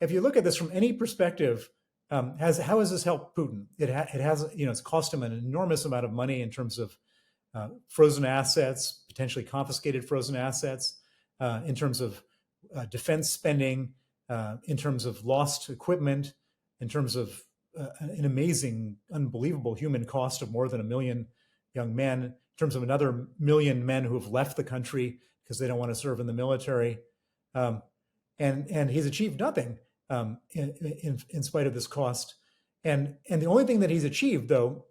if you look at this from any perspective, how has this helped Putin? It has, it's cost him an enormous amount of money in terms of frozen assets, potentially confiscated frozen assets, in terms of defense spending, in terms of lost equipment, in terms of an amazing, unbelievable human cost of more than 1 million young men, in terms of another million men who have left the country because they don't want to serve in the military. And he's achieved nothing in spite of this cost. And the only thing that he's achieved, though,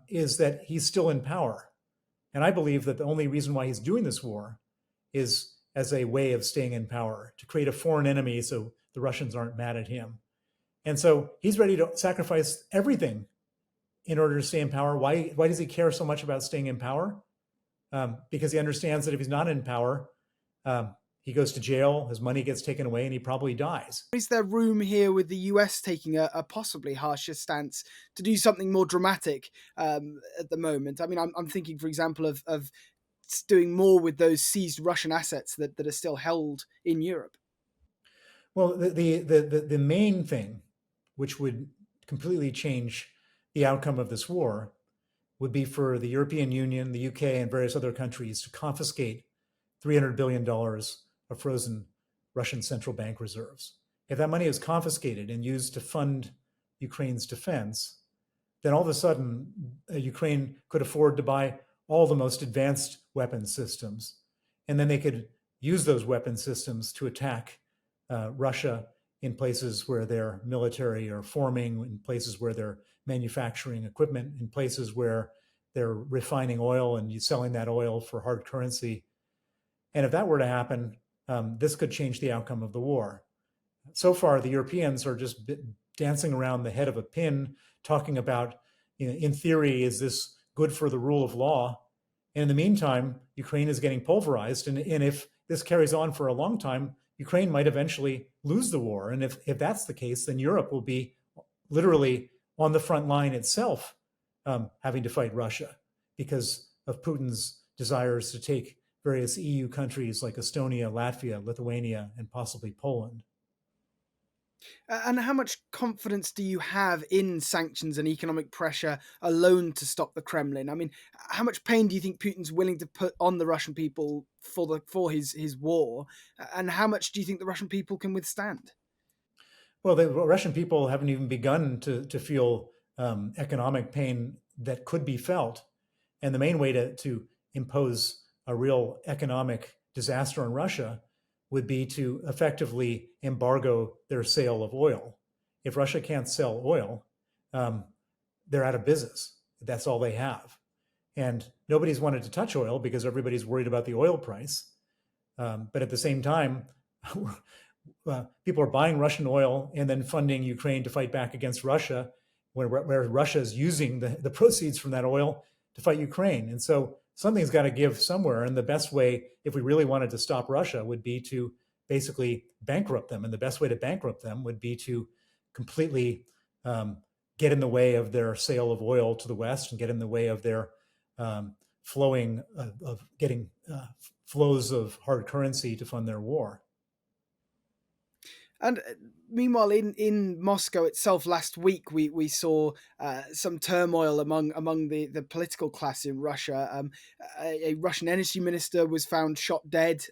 is that he's still in power. And I believe that the only reason why he's doing this war is as a way of staying in power, to create a foreign enemy so the Russians aren't mad at him. And so he's ready to sacrifice everything in order to stay in power. Why does he care so much about staying in power? Because he understands that if he's not in power, he goes to jail, his money gets taken away, and he probably dies. Is there room here with the US taking a possibly harsher stance to do something more dramatic at the moment? I mean, I'm thinking, for example, of doing more with those seized Russian assets that are still held in Europe. Well, the main thing, which would completely change the outcome of this war, would be for the European Union, the UK, and various other countries to confiscate $300 billion of frozen Russian central bank reserves. If that money is confiscated and used to fund Ukraine's defense, then all of a sudden, Ukraine could afford to buy all the most advanced weapon systems. And then they could use those weapon systems to attack Russia in places where their military are forming, in places where they're manufacturing equipment, in places where they're refining oil and selling that oil for hard currency. And if that were to happen, this could change the outcome of the war. So far, the Europeans are just dancing around the head of a pin, talking about, in theory, is this good for the rule of law? And in the meantime, Ukraine is getting pulverized. And if this carries on for a long time, Ukraine might eventually lose the war. And if that's the case, then Europe will be literally on the front line itself, having to fight Russia because of Putin's desires to take various EU countries like Estonia, Latvia, Lithuania, and possibly Poland. And how much confidence do you have in sanctions and economic pressure alone to stop the Kremlin? I mean, how much pain do you think Putin's willing to put on the Russian people for his war? And how much do you think the Russian people can withstand? Well, the Russian people haven't even begun to feel economic pain that could be felt. And the main way to impose a real economic disaster on Russia would be to effectively embargo their sale of oil. If Russia can't sell oil, they're out of business. That's all they have. And nobody's wanted to touch oil because everybody's worried about the oil price. But at the same time, people are buying Russian oil and then funding Ukraine to fight back against Russia, where Russia is using the proceeds from that oil to fight Ukraine. And so something's got to give somewhere. And the best way, if we really wanted to stop Russia, would be to basically bankrupt them. And the best way to bankrupt them would be to completely get in the way of their sale of oil to the West and get in the way of their flowing of getting flows of hard currency to fund their war. And meanwhile, in Moscow itself, last week we saw some turmoil among the political class in Russia. A Russian energy minister was found shot dead,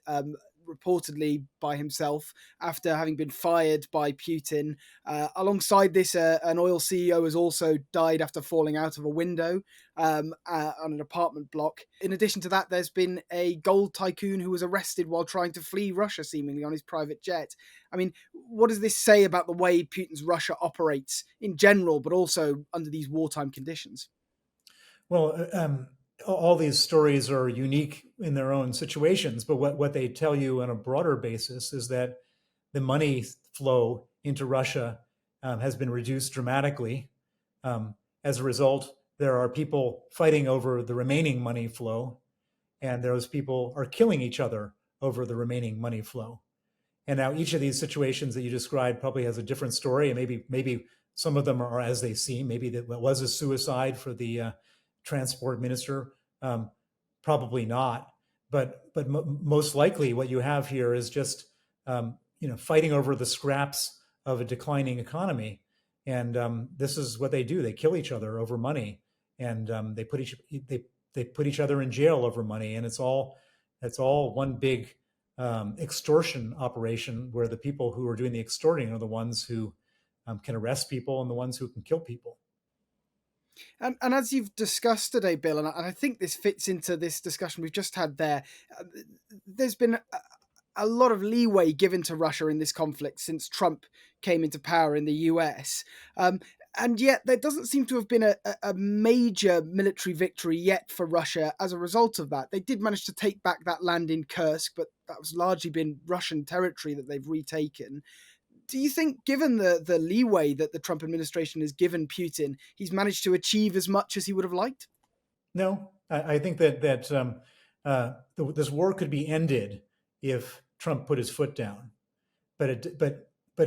reportedly by himself, after having been fired by Putin. Alongside this, an oil CEO has also died after falling out of a window on an apartment block. In addition to that, there's been a gold tycoon who was arrested while trying to flee Russia, seemingly on his private jet. I mean, what does this say about the way Putin's Russia operates in general, but also under these wartime conditions? Well, all these stories are unique in their own situations, but what they tell you on a broader basis is that the money flow into Russia has been reduced dramatically. As a result, there are people fighting over the remaining money flow, and those people are killing each other over the remaining money flow. And now each of these situations that you described probably has a different story, and maybe some of them are as they seem. Maybe that was a suicide for the transport minister, probably not. But most likely, what you have here is just fighting over the scraps of a declining economy. And this is what they do. They kill each other over money, and they put each other in jail over money. And it's all one big extortion operation, where the people who are doing the extorting are the ones who can arrest people and the ones who can kill people. And as you've discussed today, Bill, and I think this fits into this discussion we've just had there, there's been a lot of leeway given to Russia in this conflict since Trump came into power in the US. And yet there doesn't seem to have been a major military victory yet for Russia as a result of that. They did manage to take back that land in Kursk, but that was largely been Russian territory that they've retaken. Do you think, given the leeway that the Trump administration has given Putin, he's managed to achieve as much as he would have liked? No, I think that this war could be ended if Trump put his foot down. But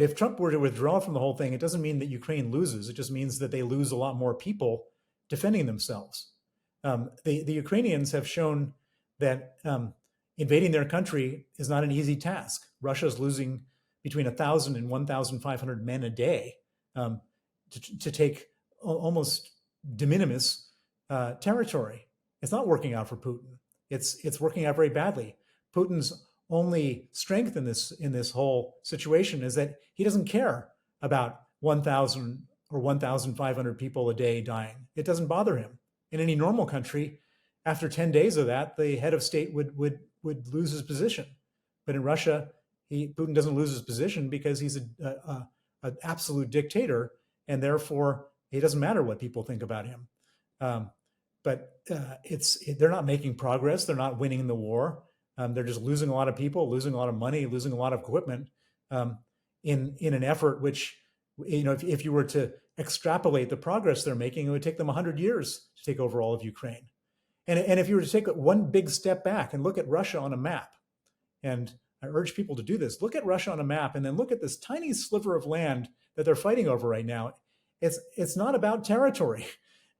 if Trump were to withdraw from the whole thing, it doesn't mean that Ukraine loses. It just means that they lose a lot more people defending themselves. The Ukrainians have shown that invading their country is not an easy task. Russia's losing between 1,000 and 1,500 men a day to take almost de minimis territory. It's not working out for Putin. It's working out very badly. Putin's only strength in this whole situation is that he doesn't care about 1,000 or 1,500 people a day dying. It doesn't bother him. In any normal country, after 10 days of that, the head of state would lose his position. But in Russia, Putin doesn't lose his position because he's an absolute dictator, and therefore it doesn't matter what people think about him. But they're not making progress. They're not winning the war. They're just losing a lot of people, losing a lot of money, losing a lot of equipment in an effort which, if you were to extrapolate the progress they're making, it would take them 100 years to take over all of Ukraine. And if you were to take one big step back and look at Russia on a map, and I urge people to do this, look at Russia on a map and then look at this tiny sliver of land that they're fighting over right now. It's not about territory.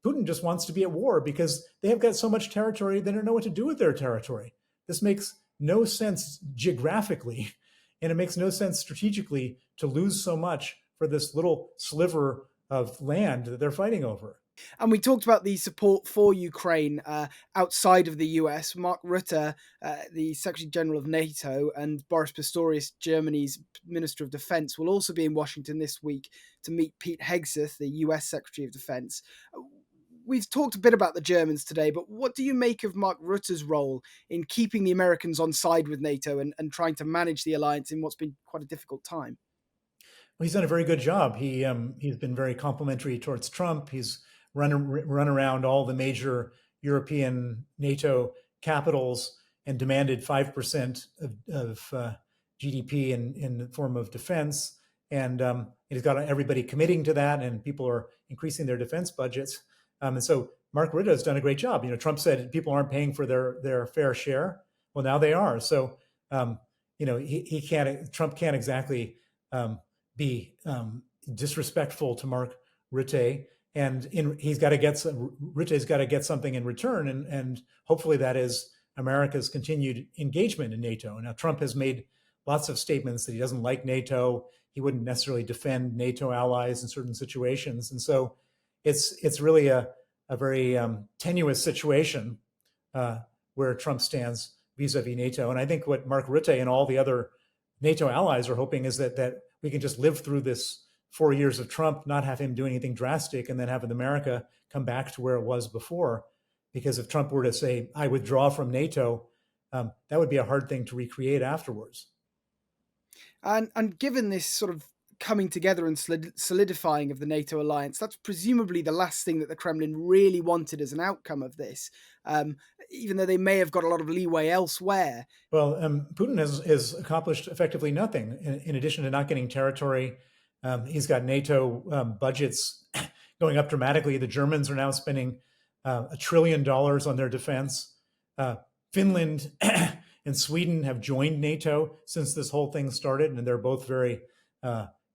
Putin just wants to be at war because they have got so much territory, they don't know what to do with their territory. This makes no sense geographically, and it makes no sense strategically to lose so much for this little sliver of land that they're fighting over. And we talked about the support for Ukraine outside of the US. Mark Rutte, the Secretary General of NATO, and Boris Pistorius, Germany's Minister of Defense, will also be in Washington this week to meet Pete Hegseth, the US Secretary of Defense. We've talked a bit about the Germans today, but what do you make of Mark Rutte's role in keeping the Americans on side with NATO and trying to manage the alliance in what's been quite a difficult time? Well, he's done a very good job. He's been very complimentary towards Trump. He's run around all the major European NATO capitals and demanded 5% of GDP in the form of defense. And he's got everybody committing to that, and people are increasing their defense budgets. And so Mark Rutte has done a great job. Trump said people aren't paying for their fair share. Well, now they are. So, Trump can't exactly be disrespectful to Mark Rutte. And Rutte's got to get something in return. And hopefully that is America's continued engagement in NATO. Now, Trump has made lots of statements that he doesn't like NATO. He wouldn't necessarily defend NATO allies in certain situations. And so it's really a very tenuous situation where Trump stands vis-a-vis NATO. And I think what Mark Rutte and all the other NATO allies are hoping is that we can just live through this 4 years of Trump, not have him do anything drastic, and then have America come back to where it was before. Because if Trump were to say, I withdraw from NATO, that would be a hard thing to recreate afterwards. And given this sort of coming together and solidifying of the NATO alliance, that's presumably the last thing that the Kremlin really wanted as an outcome of this, even though they may have got a lot of leeway elsewhere. Well, Putin has accomplished effectively nothing. In addition to not getting territory, he's got NATO budgets going up dramatically. The Germans are now spending $1 trillion on their defense. Finland and Sweden have joined NATO since this whole thing started, and they're both very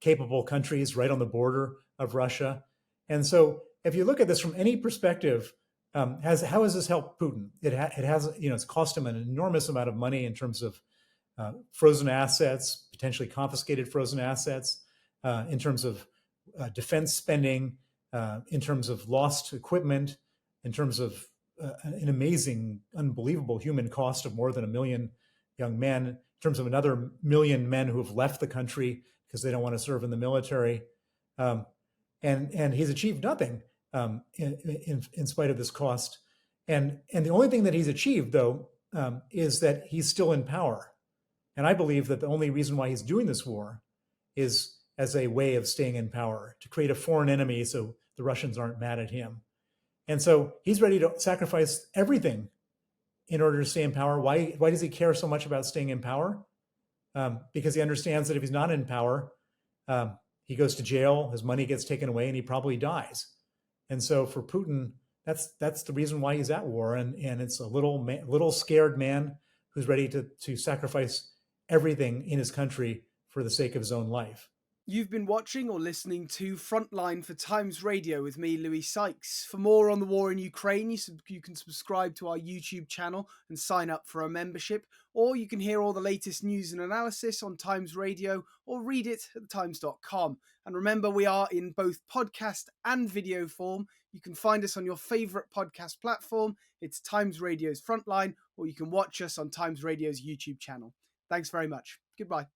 capable countries right on the border of Russia. And so if you look at this from any perspective, how has this helped Putin? It has, it's cost him an enormous amount of money in terms of frozen assets, potentially confiscated frozen assets. in terms of defense spending, in terms of lost equipment, in terms of an amazing, unbelievable human cost of more than 1 million young men, in terms of another 1 million men who have left the country because they don't want to serve in the military. And he's achieved nothing in spite of this cost. And the only thing that he's achieved, though, is that he's still in power. And I believe that the only reason why he's doing this war is as a way of staying in power, to create a foreign enemy so the Russians aren't mad at him. And so he's ready to sacrifice everything in order to stay in power. Why does he care so much about staying in power? Because he understands that if he's not in power, he goes to jail, his money gets taken away, and he probably dies. And so for Putin, that's the reason why he's at war. And it's a little scared man who's ready to sacrifice everything in his country for the sake of his own life. You've been watching or listening to Frontline for Times Radio with me, Louis Sykes. For more on the war in Ukraine, you can subscribe to our YouTube channel and sign up for a membership, or you can hear all the latest news and analysis on Times Radio or read it at thetimes.com. And remember, we are in both podcast and video form. You can find us on your favourite podcast platform. It's Times Radio's Frontline, or you can watch us on Times Radio's YouTube channel. Thanks very much. Goodbye.